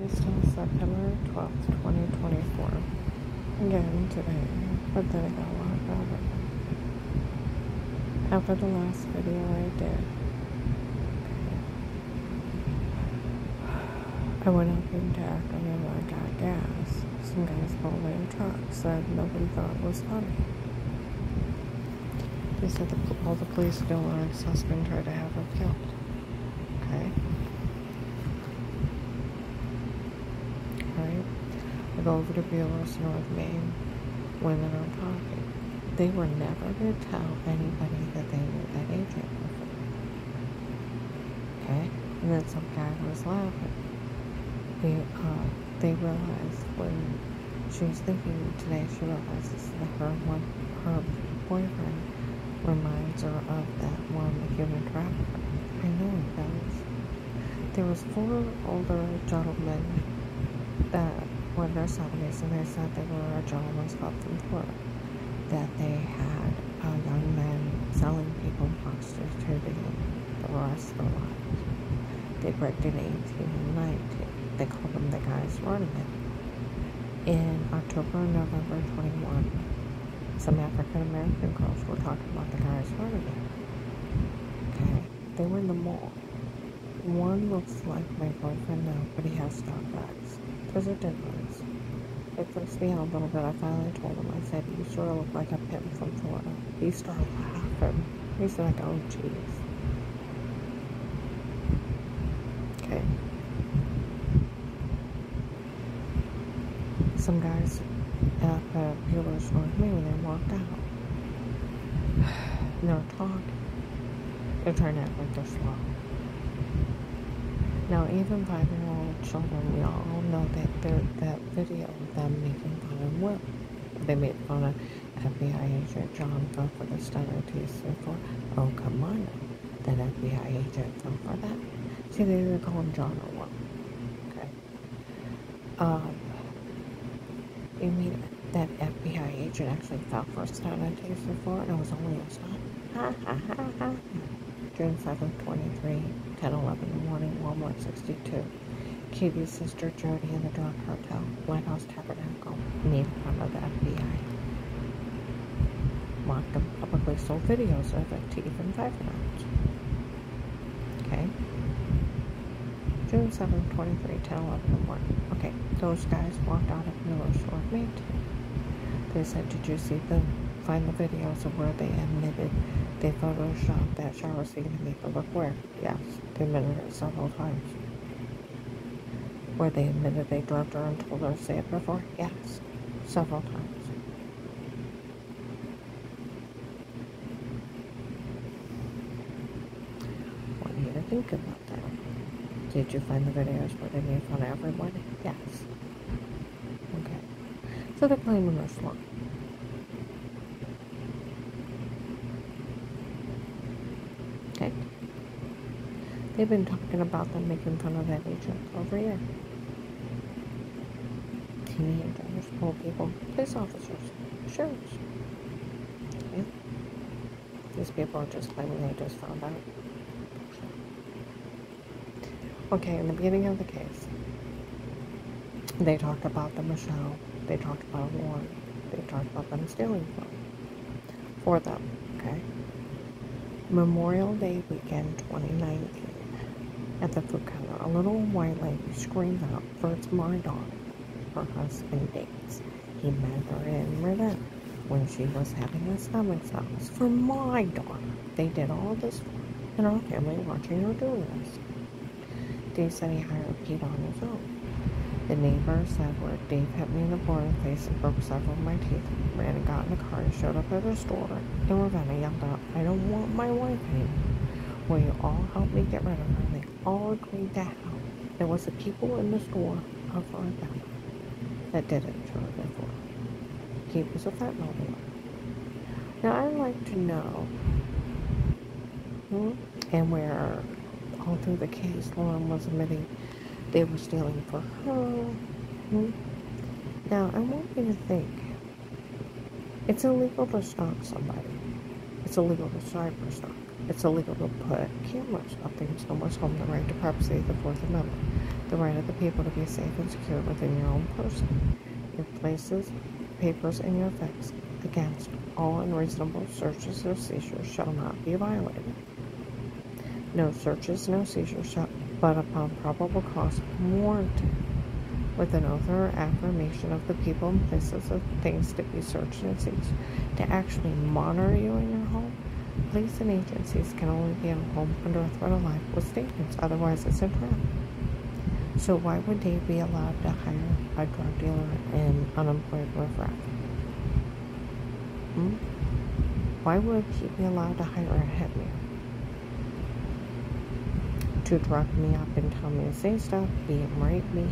It's on September 12th, 2024. Again today, but then it got a lot better. After the last video I did, I went up into Akron and I got gas. Some guys pulled in trucks, said nobody thought it was funny. They said all the police still on its husband tried to have her killed. Okay? Right? I go over to Bueller's North Main. Women are talking. They were never going to tell anybody that they knew that agent before. Okay? And then some guy was laughing. They realized when she was thinking today, she realizes that her boyfriend reminds her of that one, the human trafficker. I know he does. There was 4 older gentlemen that were in their 70s, and they said they were a gentleman's club from Florida. That they had young men selling people prostituting the rest of their lives. They breaked in 18 and 19. They called them the guys running it. In October and November 21, some African American girls were talking about the guys running it. Okay, they were in the mall. One looks like my boyfriend now, but he has dark eyes. There's a difference. It freaks me out a little bit. I finally told him, I said, you sort of look like a pimp from Florida. He started laughing. He's like, oh, jeez. Okay. Some guys at Bueller's North Main, when they walked out, and they were talking. They're trying to act like they're slow. Now, even 5-year-old children, we all know that video of them making fun of Will. They made fun of FBI agent John fell for the stenographer for, oh, come on now. That FBI agent fell for that. See, they either call him John or Will. Okay. You mean that FBI agent actually fell for a stenographer for, and it was only a stunt? Ha ha ha ha. June 7th, 23, 10:11 in the morning, Walmart 62. Katie's sister Jody in the drug cartel, White House Tabernacle, made fun of the FBI. Mocked them, publicly sold videos of it to even 5-year-olds. Okay? June 7th, 23, 10:11 in the morning. Okay, those guys walked out of Bueller's North Main. They said, did you see them? Find the videos of where they admitted they photoshopped that shower scene to make it look weird. Yes, they admitted it several times. Where they admitted they drugged her and told her to say it before? Yes, several times. What do you think about that? Did you find the videos where they made fun of everybody? Yes. Okay. So they're claiming they're slow. Okay. They've been talking about them making fun of that agent for over a year. Teenagers, old people, police officers, sheriffs. Okay. These people are just claiming they just found out. Okay, in the beginning of the case, they talked about the Michelle, they talked about Warren, they talked about them stealing for them, okay? Memorial Day weekend 2019, at the food counter, a little white lady screamed out, for it's my daughter. Her husband dates. He met her in Ravenna when she was having a stomach sounds. For my daughter. They did all this for her, and our family watching her do this. Dave said he hired Pete on his own. The neighbor said where Dave hit me in the boiling face and broke several of my teeth, ran and got in the car and showed up at the store, and Ravenna yelled out, I don't want my wife anymore. Will you all help me get rid of her? And they all agreed to help. There was the people in the store of Ravenna that did it to her before. He was a fentanyl dealer. Now I'd like to know, and where all through the case, Lauren was admitting they were stealing for her. Now, I want you to think, it's illegal to stalk somebody. It's illegal to cyber stalk. It's illegal to put cameras up against someone's home, the right to privacy, the Fourth Amendment. the right of the people to be safe and secure within your own person. Your places, papers, and your effects against all unreasonable searches or seizures shall not be violated. No searches, no seizures shall, but upon probable cause warranted, with an oath or affirmation of the people and places of things to be searched and seized, to actually monitor you in your home. Police and agencies can only be in a home under a threat of life with statements, otherwise it's a trap. So why would they be allowed to hire a drug dealer and unemployed riffraff? Why would he be allowed to hire a hitman to drug me up and tell me to say stuff, beat and rape me?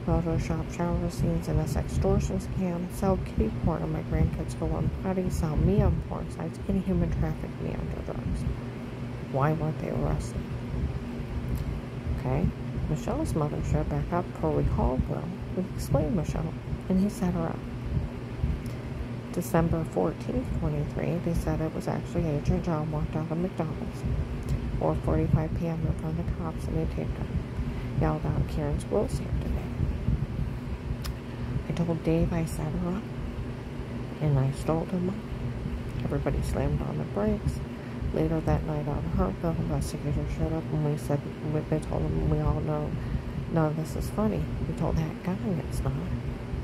Photoshop shower scenes in a sextortion scam, sell kitty porn on my grandkids' golden party, sell me on porn sites, and human traffic me under drugs. Why weren't they arrested? Okay, Michelle's mother showed back up per recall Will. We explained Michelle, and he set her up. December 14th, 23, they said it was actually Agent John walked out of McDonald's. 4:45 p.m. in front of the cops, and they taped him. Yelled out, Karen's Will's here today. I told Dave I set her up, and I stole him up. Everybody slammed on the brakes. Later that night on Hartville, investigators showed up, and they told him, we all know none of this is funny. We told that guy it's not,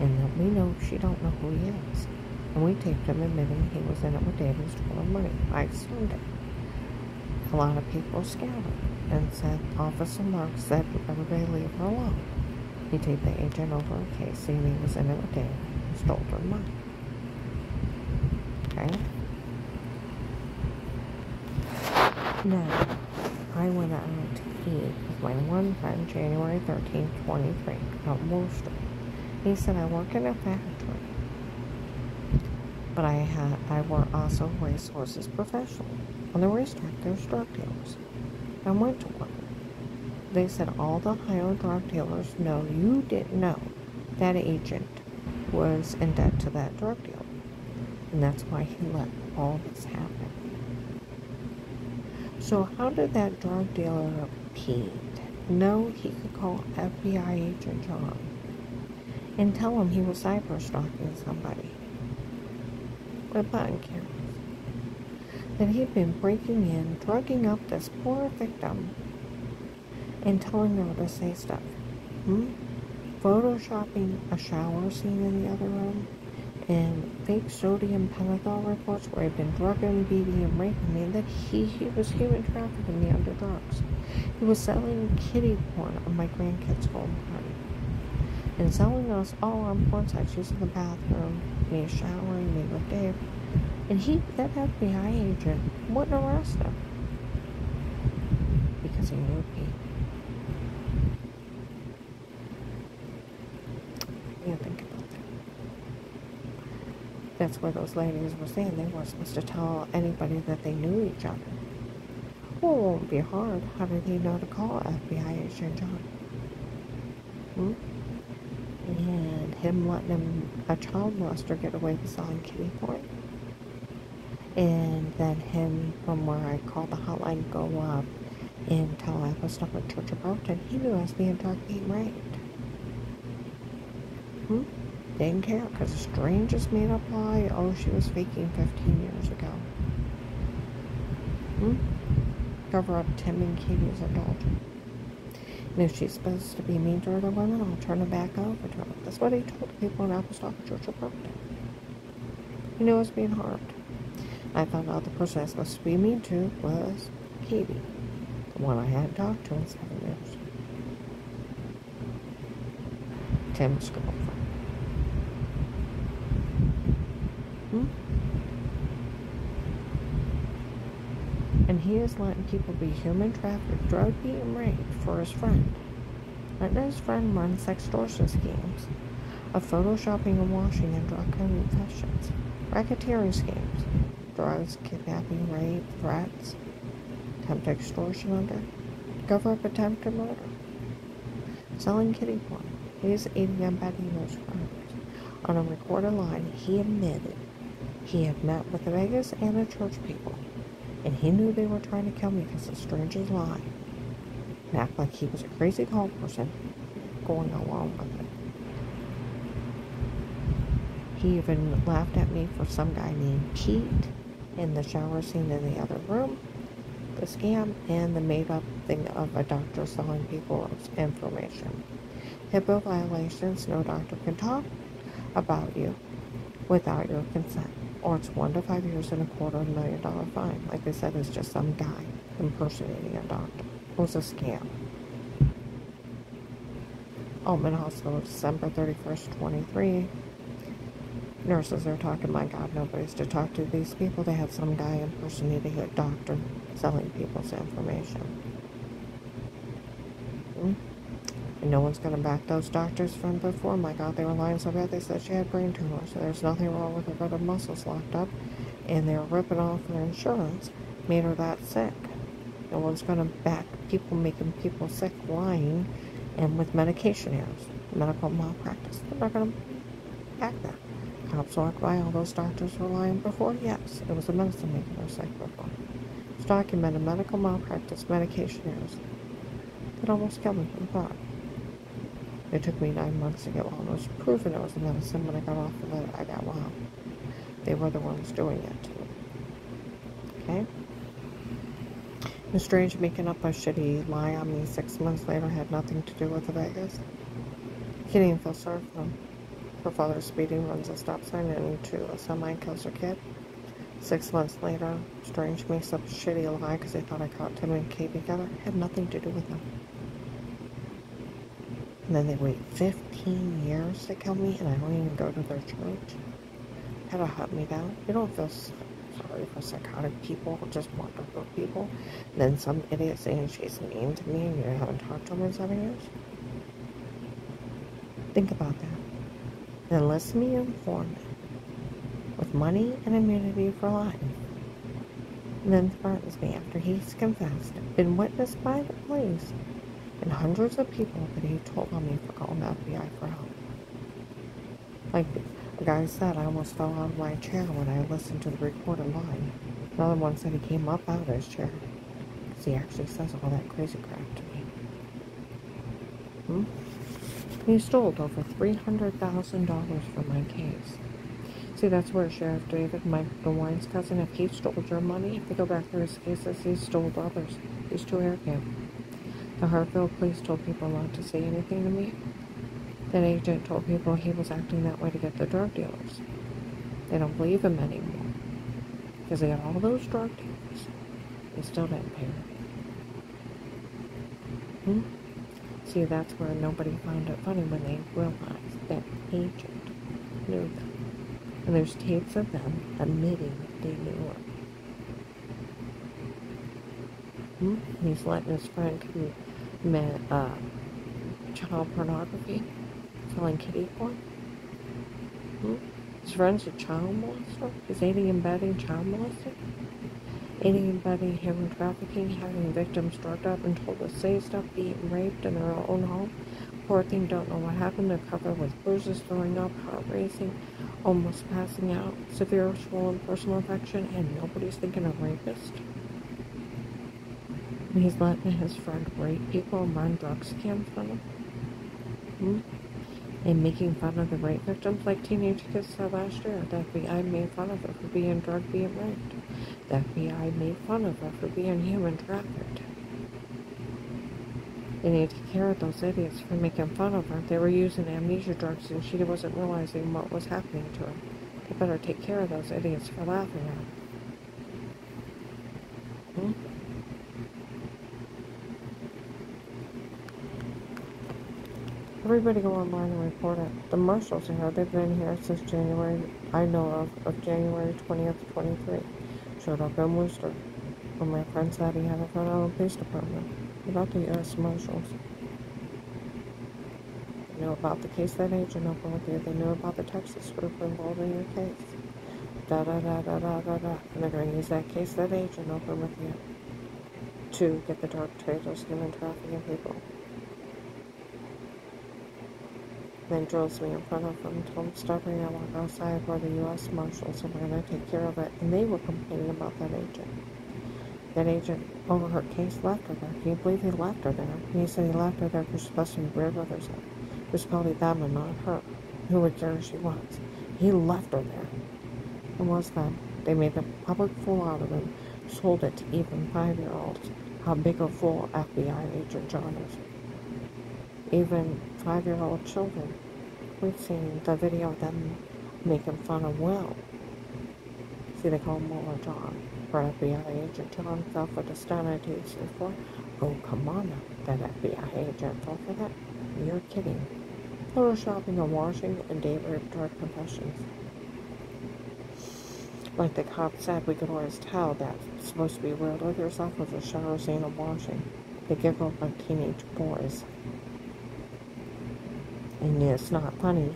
and that we know she don't know who he is. And we taped him admitting he was in it with Dave and stole money. I stunned it. A lot of people scattered and said, Officer Mark said, everybody leave her alone. He taped the agent over a case, saying he was in it with Dave and stole her money. Okay? Now, I went out to eat with my one friend January 13th, 23, out in Worcester. He said, I work in a factory, but I were also racehorses professional. On the racetrack, there's drug dealers. I went to one. They said all the Ohio drug dealers know you didn't know that agent was in debt to that drug dealer. And that's why he let all this happen. So how did that drug dealer, Pete, know he could call FBI agent John and tell him he was cyber stalking somebody with button cameras? That he'd been breaking in, drugging up this poor victim, and telling her to say stuff. Photoshopping a shower scene in the other room, and fake sodium pentothal reports where he'd been drugging, beating, and raping me, that he was human trafficking me under drugs. He was selling kitty porn on my grandkids' home party, and selling us all on porn sites using the bathroom, me showering, me with Dave. And that FBI agent wouldn't arrest him because he knew Pete. Yeah, think about that. That's where those ladies were saying they weren't supposed to tell anybody that they knew each other. Well, it won't be hard. How did he know to call FBI agent John? And him letting a child molester get away with selling kitty porn? And then him, from where I called the hotline, go up and tell I was stuff at Church of Brockton. He knew I was being drugged, being raped. Didn't care, because the strangest made-up lie, she was faking 15 years ago. Cover up Tim and Katie's adultery. And if she's supposed to be mean to other women, I'll turn her back over to her. That's what he told the people in Apostolic Church of Brockton. He knew I was being harmed. I found out the person I was supposed to be mean to was Katie, the one I hadn't talked to in 7 years. Tim's girlfriend. And he is letting people be human trafficked, drug beat, and raped for his friend. Letting his friend run sextortion schemes of photoshopping and washing and drug confessions, racketeering schemes, drugs, kidnapping, rape, threats, attempt extortion under, cover up attempted murder, selling kitty porn. He is aiding and abetting those crimes. On a recorded line, he admitted he had met with the Vegas and the church people, and he knew they were trying to kill me because the strangers lied. and act like he was a crazy call person going along with it. He even laughed at me for some guy named Pete in the shower scene in the other room, the scam, and the made-up thing of a doctor selling people information. HIPAA violations, no doctor can talk about you without your consent, or it's 1 to 5 years and $250,000 fine. Like I said, it's just some guy impersonating a doctor. It was a scam. Altman Hospital, December 31st, 23. Nurses are talking, my God, nobody's to talk to these people. They have some guy impersonating a doctor selling people's information. And no one's going to back those doctors from before. My God, they were lying so bad they said she had brain tumors. So there's nothing wrong with her, but her muscles locked up. And they were ripping off their insurance. Made her that sick. No one's going to back people making people sick lying and with medication errors. Medical malpractice. They're not going to back that. Cops walked by, all those doctors were lying before? Yes, it was the medicine making her sick before. It's documented medical malpractice, medication errors. It almost killed me from thought. It took me 9 months to get well. It was proven it was the medicine. When I got off of it, I got well. They were the ones doing it to me. Okay? It's strange making up a shitty lie on me 6 months later had nothing to do with the Vegas. I can't even feel sorry for them. Her father speeding, runs a stop sign into a semi, kills her kid. 6 months later, Strange makes up a shitty lie because they thought I caught Tim and Kate together. It had nothing to do with them. And then they wait 15 years to kill me, and I don't even go to their church. Had to hunt me down. You don't feel sorry for psychotic people who just want to hurt people. And then some idiot saying she's mean to me and you haven't talked to him in 7 years. Think about that. Then list me informant with money and immunity for life. And then threatens me after he's confessed, been witnessed by the police, and hundreds of people that he told on me for calling the FBI for help. Like a guy said, I almost fell out of my chair when I listened to the recorded line. Another one said he came up out of his chair because he actually says all that crazy crap to me. He stole over $300,000 from my case. See, that's where Sheriff David, Mike DeWine's cousin, if he stole your money, if they go back through his cases, he stole others. He's too arrogant. The Hartfield police told people not to say anything to me. That agent told people he was acting that way to get the drug dealers. They don't believe him anymore. Because they got all those drug dealers. They still didn't pay him. See, that's where nobody found it funny when they realized that agent knew them. And there's tapes of them admitting they knew him. He's letting his friend commit child pornography, selling kiddie porn. His friend's a child molester. He's aiding and abetting child molesting. Aiding and abetting human trafficking, having victims drugged up and told to say stuff, being raped in their own home. Poor thing, don't know what happened. They're covered with bruises, throwing up, heart racing, almost passing out, severe swollen personal infection, and nobody's thinking of rapist. And he's letting his friend rape people and run drug scams from him. And making fun of the rape victims like teenage kids said last year. The FBI made fun of her for being drugged, being raped. The FBI made fun of her for being human trafficked. They need to take care of those idiots for making fun of her. They were using amnesia drugs and she wasn't realizing what was happening to her. They better take care of those idiots for laughing at her. Everybody go online and report it. The marshals are here. They've been here since January, I know of January 20th, 23. Showed up in Worcester. When my friend said he had a front of the police department. About the U.S. Marshals. They knew about the case that agent opened with you. They knew about the Texas group involved in your case. Da-da-da-da-da-da-da. And they're going to use that case that agent opened with you to get the drug traders, human trafficking people. Then drills me in front of them, told them stop bringing I walk outside where the U.S. Marshals and we're going to take care of it. And they were complaining about that agent. That agent over her case left her there. Can you believe he left her there? And he said he left her there because she's supposed to be weird with herself. It was probably them and not her. Who would care who she was? He left her there. It was them. They made a public fool out of him, sold it to even 5-year-olds. How big a fool FBI agent John is. Even 5-year-old children. We've seen the video of them making fun of Will. See, they call Mueller John. For FBI agent John fell for the stunt for. Oh, come on now. That FBI agent fell for that? You're kidding. Photoshopping and washing and date rape drug confessions. Like the cop said, we could always tell that's supposed to be weird with yourself with a shower scene of washing. They giggle like teenage boys. And it's not funny.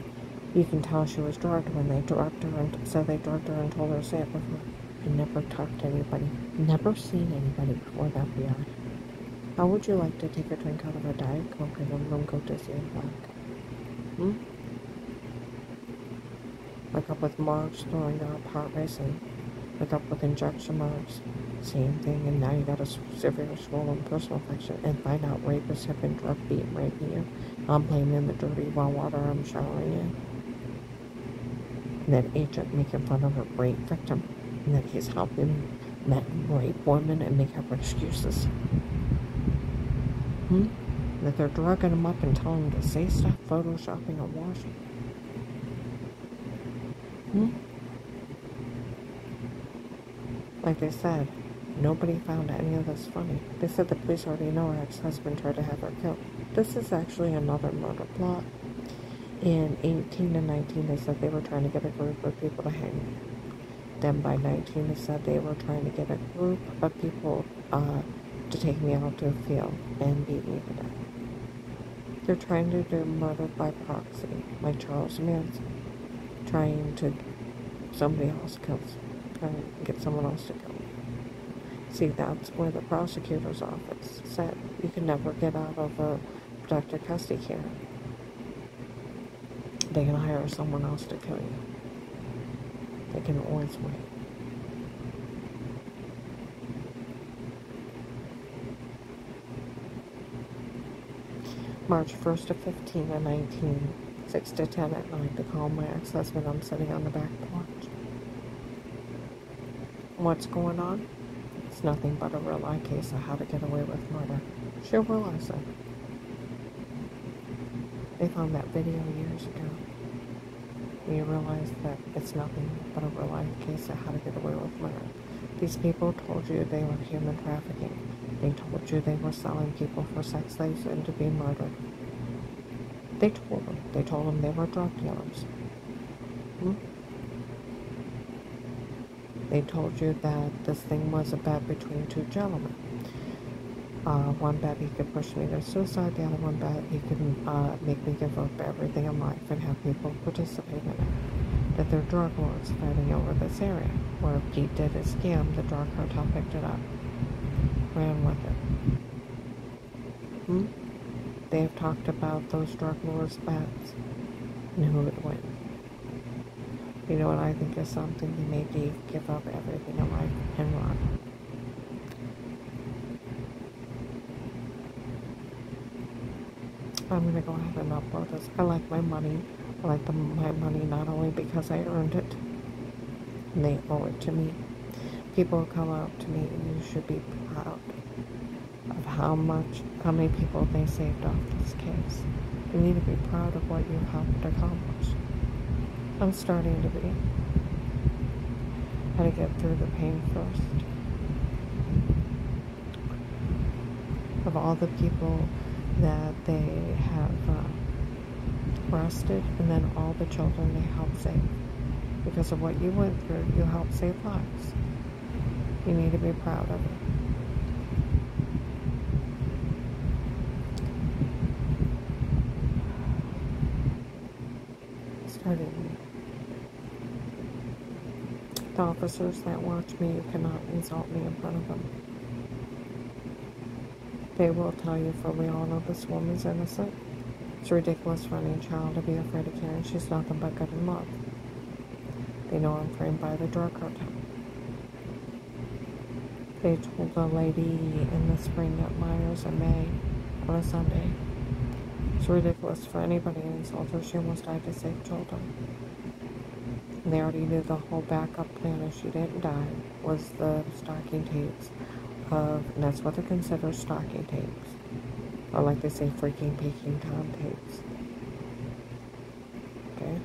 You can tell she was drugged when they drugged her and said they drugged her and told her to say it before. I never talked to anybody. Never seen anybody before the FBI. How would you like to take a drink out of a Diet Coke and then go to see a black? Wake up with marks throwing out, heart racing. Wake up with injection marks. Same thing, and now you got a severe swollen personal infection and find out rapists have been drug beating raping you. I'm blaming the dirty well water I'm showering in. And that agent making fun of a rape victim. And that he's helping men rape women and make up excuses. That they're drugging them up and telling them to say stuff, photoshopping and washing. Like they said, nobody found any of this funny. They said the police already know her ex-husband tried to have her killed. This is actually another murder plot. In 18 and 19, they said they were trying to get a group of people to hang. Then by 19, they said they were trying to get a group of people to take me out to a field and beat me to death. They're trying to do murder by proxy, like Charles Manson. Trying to somebody else kills, trying to get someone else to kill me. See, that's where the prosecutor's office said you can never get out of a protective custody care. They can hire someone else to kill you. They can always wait. March 1st to 15 and 19. 6 to 10 at night to call my ex-husband. I'm sitting on the back porch. What's going on? It's nothing but a real life case of how to get away with murder. Sure will, I said. They found that video years ago. You realize that it's nothing but a real life case of how to get away with murder. These people told you they were human trafficking. They told you they were selling people for sex slaves and to be murdered. They told them they were drug dealers. They told you that this thing was a bet between two gentlemen. One bet he could push me to suicide, the other one bet he could make me give up everything in life and have people participate in it. That they're drug lords fighting over this area. Where Pete did his scam, the drug cartel picked it up. Ran with it. They've talked about those drug lords' bets and who would win. You know what I think is something? They made Dave give up everything in life and run. I'm gonna go ahead and upload this. I like my money. I like my money not only because I earned it, and they owe it to me. People come out to me, and you should be proud of how many people they saved off this case. You need to be proud of what you helped accomplish. I'm starting to be. How to get through the pain first. Of all the people that they have arrested, and then all the children they helped save. Because of what you went through, you helped save lives. You need to be proud of it. The officers that watch me, you cannot insult me in front of them. They will tell you, for we all know this woman's innocent. It's ridiculous for any child to be afraid of Karen. She's nothing but good in love. They know I'm framed by the drug cartel. They told a lady in the spring at Myers in May on a Sunday. It's ridiculous for anybody to insult her. She almost died to save children. And they already knew the whole backup plan if she didn't die was the stalking tapes of, and that's what they're considered, stalking tapes. Or like they say, freaking Peking Tom tapes. Okay?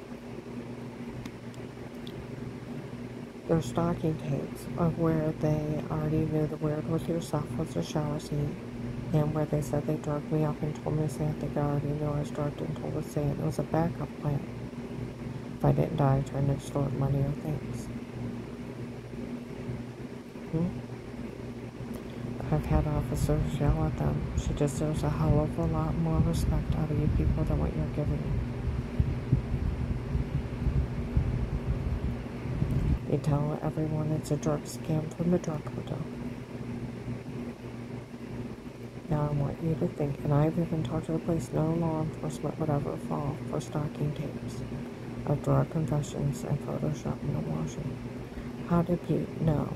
They're stalking tapes of where they already knew the weird with yourself was a shower scene. And where they said they drugged me up and told me to say it, they already knew I was drugged and told to say it. It was a backup plan. If I didn't die, trying to extort money or things. I've had officers yell at them. She deserves a hell of a lot more respect out of you people than what you're giving her. You tell everyone it's a drug scam from the drug hotel. Now I want you to think, and I've even talked to the police, no law enforcement would ever fall for stalking tapes of drug confessions and photoshopping and washing. How did Pete know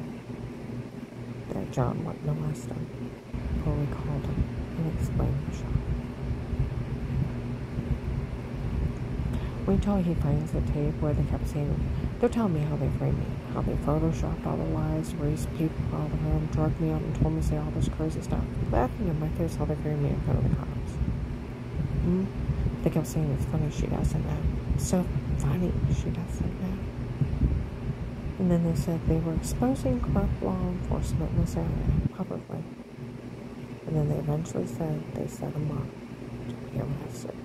that John wouldn't arrest him? Chloe called him and explained the shot. Wait till he finds the tape where they kept saying, they're telling me how they framed me, how they photoshopped all the lies, raised people out of the room, drugged me out, and told me to say all this crazy stuff. Laughing in my face how they framed me in front of the cops. They kept saying it's funny she doesn't know. It's so funny she doesn't know. And then they said they were exposing corrupt law enforcement in this area publicly. And then they eventually said they set him up to be arrested.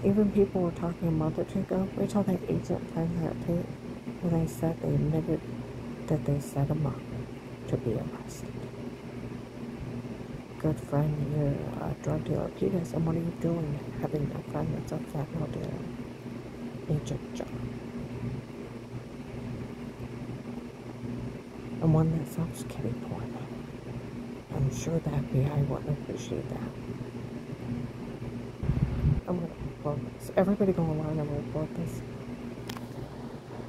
Even people were talking a month or two ago. Wait till that agent finds that tape where they said they admitted that they set him up to be arrested. Good friend, you're a drug dealer. Peter said, what are you doing having a friend that's a fentanyl dealer? Agent John. And one that sells kitty porn. I'm sure the FBI wouldn't appreciate that. I'm going to report this. Everybody go online and report this.